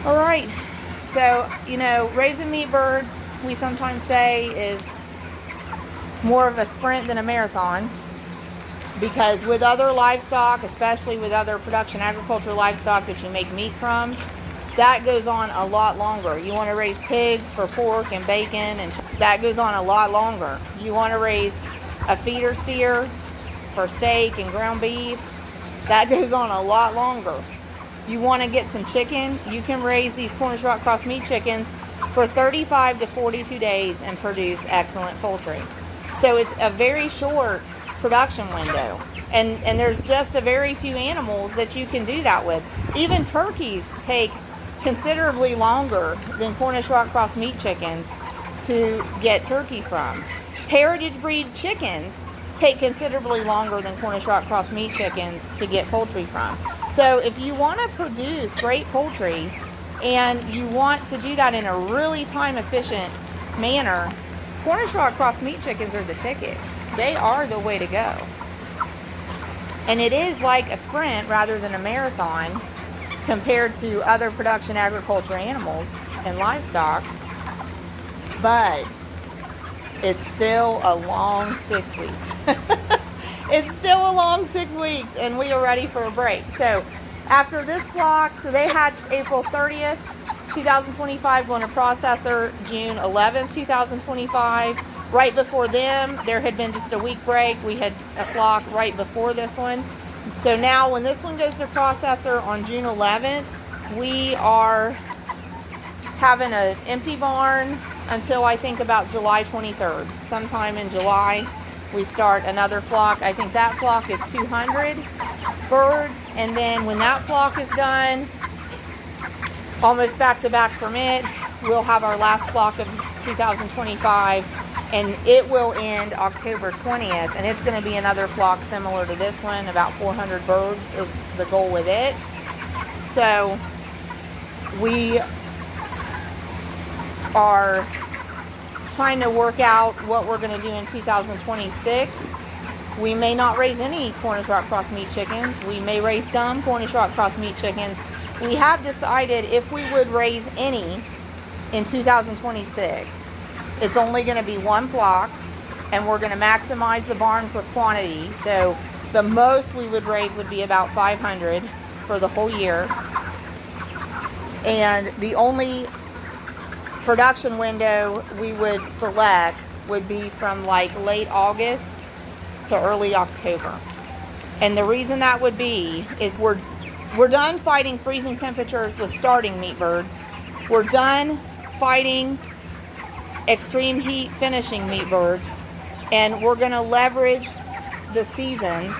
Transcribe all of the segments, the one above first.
All right, so, raising meat birds, we sometimes say, is more of a sprint than a marathon, because with other livestock, especially with other production agriculture livestock that you make meat from, that goes on a lot longer. You want to raise pigs for pork and bacon, and that goes on a lot longer. You want to raise a feeder steer for steak and ground beef, that goes on a lot longer. You want to get some chicken, you can raise these Cornish rock cross meat chickens for 35 to 42 days and produce excellent poultry. So it's a very short production window. And there's just a very few animals that you can do that with. Even turkeys take considerably longer than Cornish rock cross meat chickens to get turkey from. Heritage breed chickens take considerably longer than Cornish rock cross meat chickens to get poultry from. So if you want to produce great poultry and you want to do that in a really time efficient manner, Cornish rock cross meat chickens are the ticket. They are the way to go. And it is like a sprint rather than a marathon compared to other production agriculture animals and livestock, but it's still a long 6 weeks. It's still a long 6 weeks, and we are ready for a break. So after this flock, so they hatched April 30th, 2025, going to processor June 11th, 2025. Right before them, there had been just a week break. We had a flock right before this one. So now when this one goes to processor on June 11th, we are having an empty barn until I think about July 23rd. Sometime in July, we start another flock. I think that flock is 200 birds. And then when that flock is done, almost back to back from it, we'll have our last flock of 2025, and it will end October 20th, and it's going to be another flock similar to this one. About 400 birds is the goal with it. So we are trying to work out what we're going to do in 2026. We may not raise any Cornish rock cross meat chickens. We may raise some Cornish rock cross meat chickens. We have decided if we would raise any in 2026, it's only going to be one flock, and we're going to maximize the barn for quantity. So the most we would raise would be about 500 for the whole year. And the only production window we would select would be from like late August to early October. And the reason that would be is we're done fighting freezing temperatures with starting meat birds. We're done fighting extreme heat finishing meat birds, and we're going to leverage the seasons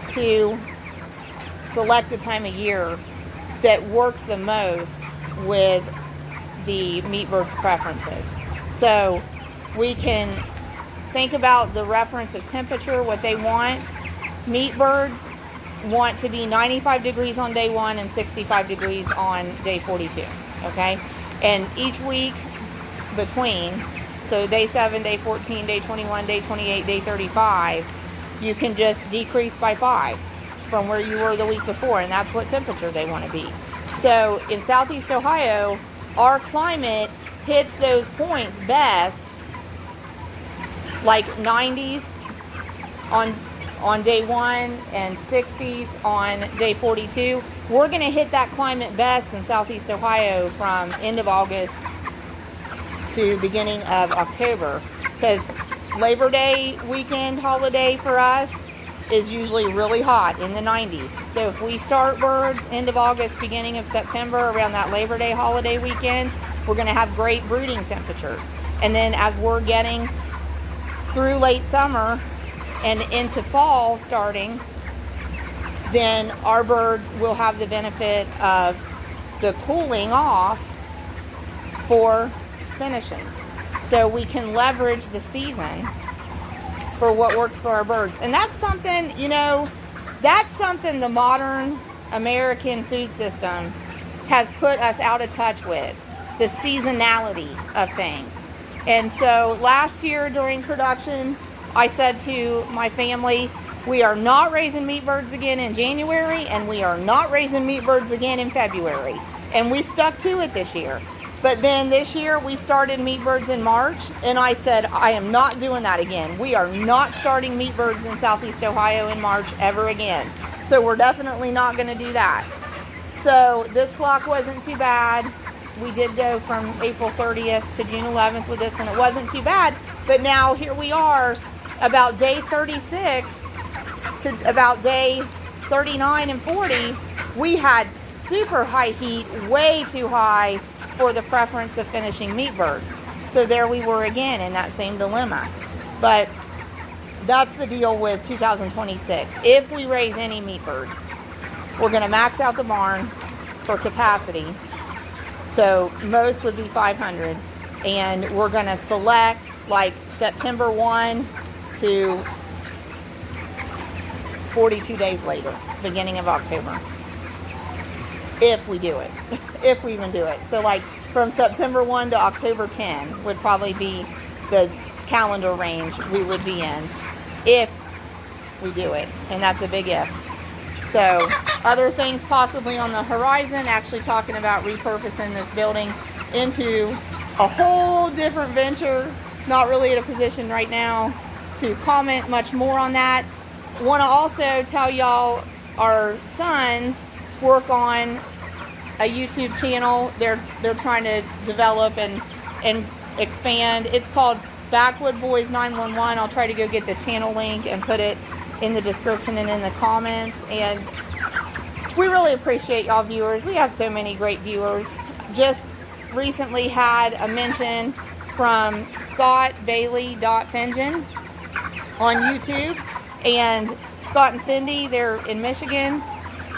to select a time of year that works the most with the meat bird's preferences. So we can think about the reference of temperature, what they want. Meat birds want to be 95 degrees on day 1 and 65 degrees on day 42, okay? And each week between, so day 7, day 14, day 21, day 28, day 35, you can just decrease by 5 from where you were the week before, and that's what temperature they want to be. So in Southeast Ohio, our climate hits those points best, like 90s on day 1 and 60s on day 42. We're going to hit that climate best in Southeast Ohio from end of August to beginning of October, because Labor Day weekend holiday for us is usually really hot in the 90s. So if we start birds end of August, beginning of September, around that Labor Day holiday weekend, we're going to have great brooding temperatures. And then as we're getting through late summer and into fall starting, then our birds will have the benefit of the cooling off for finishing. So we can leverage the season for what works for our birds. And that's something, that's something the modern American food system has put us out of touch with, the seasonality of things. And so last year during production, I said to my family, we are not raising meat birds again in January, and we are not raising meat birds again in February. And we stuck to it this year. But then this year we started meat birds in March, and I said, I am not doing that again. We are not starting meat birds in Southeast Ohio in March ever again. So we're definitely not going to do that. So this flock wasn't too bad. We did go from April 30th to June 11th with this one. It wasn't too bad. But now here we are about day 36 to about day 39 and 40. We had super high heat, way too high for the preference of finishing meat birds. So there we were again in that same dilemma. But that's the deal with 2026. If we raise any meat birds, we're going to max out the barn for capacity. So most would be 500. And we're going to select like September 1 to 42 days later, beginning of October. If we do it. If we even do it. So like from September 1 to October 10 would probably be the calendar range we would be in if we do it. And that's a big if. So other things possibly on the horizon, actually talking about repurposing this building into a whole different venture. Not really in a position right now to comment much more on that. Want to also tell y'all our sons work on a YouTube channel. They're trying to develop and expand. It's called Backwood Boys 911. I'll try to go get the channel link and put it in the description and in the comments. And we really appreciate y'all viewers. We have so many great viewers. Just recently had a mention from ScottBailey.Fingen on YouTube. And Scott and Cindy, they're in Michigan.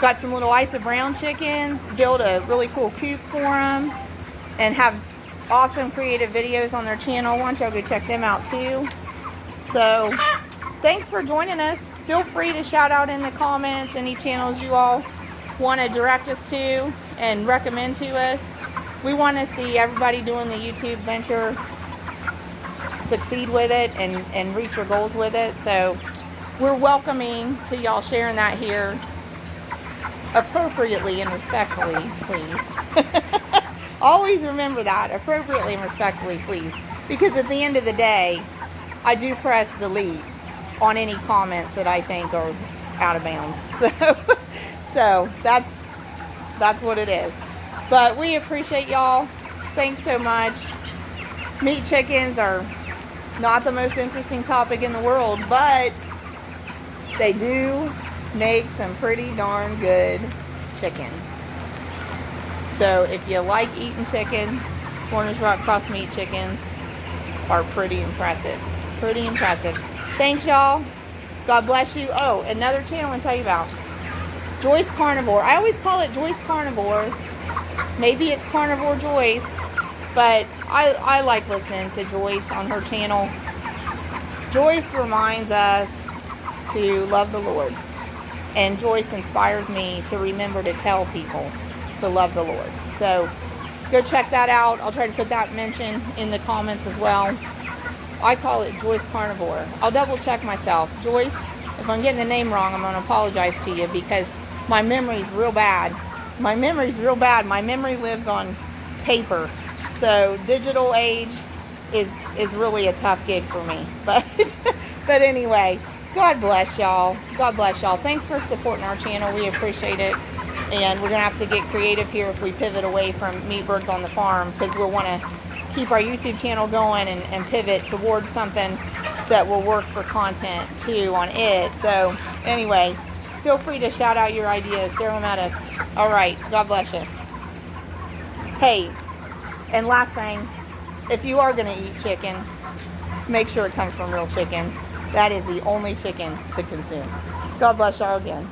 Got some little Isa Brown chickens, built a really cool coop for them, and have awesome creative videos on their channel. Why don't y'all go check them out too. So thanks for joining us. Feel free to shout out in the comments any channels you all want to direct us to and recommend to us. We want to see everybody doing the YouTube venture succeed with it and reach your goals with it. So we're welcoming to y'all sharing that here. Appropriately and respectfully, please. Always remember that. Appropriately and respectfully, please. Because at the end of the day, I do press delete on any comments that I think are out of bounds. So that's what it is. But we appreciate y'all. Thanks so much. Meat chickens are not the most interesting topic in the world, but they do make some pretty darn good chicken. So if you like eating chicken, Cornish Rock Cross meat chickens are pretty impressive. Pretty impressive. Thanks, y'all. God bless you. Oh, another channel I want to tell you about. Joyce Carnivore. I always call it Joyce Carnivore. Maybe it's Carnivore Joyce, but I like listening to Joyce on her channel. Joyce reminds us to love the Lord. And Joyce inspires me to remember to tell people to love the Lord. So go check that out. I'll try to put that mention in the comments as well. I call it Joyce Carnivore. I'll double check myself. Joyce, if I'm getting the name wrong, I'm going to apologize to you because my memory's real bad. My memory's real bad. My memory lives on paper. So digital age is really a tough gig for me. But anyway, God bless y'all. God bless y'all. Thanks for supporting our channel. We appreciate it. And we're going to have to get creative here if we pivot away from meat birds on the farm, because we'll want to keep our YouTube channel going and pivot towards something that will work for content too on it. So anyway, feel free to shout out your ideas. Throw them at us. All right. God bless you. Hey, and last thing, if you are going to eat chicken, make sure it comes from real chickens. That is the only chicken to consume. God bless y'all again.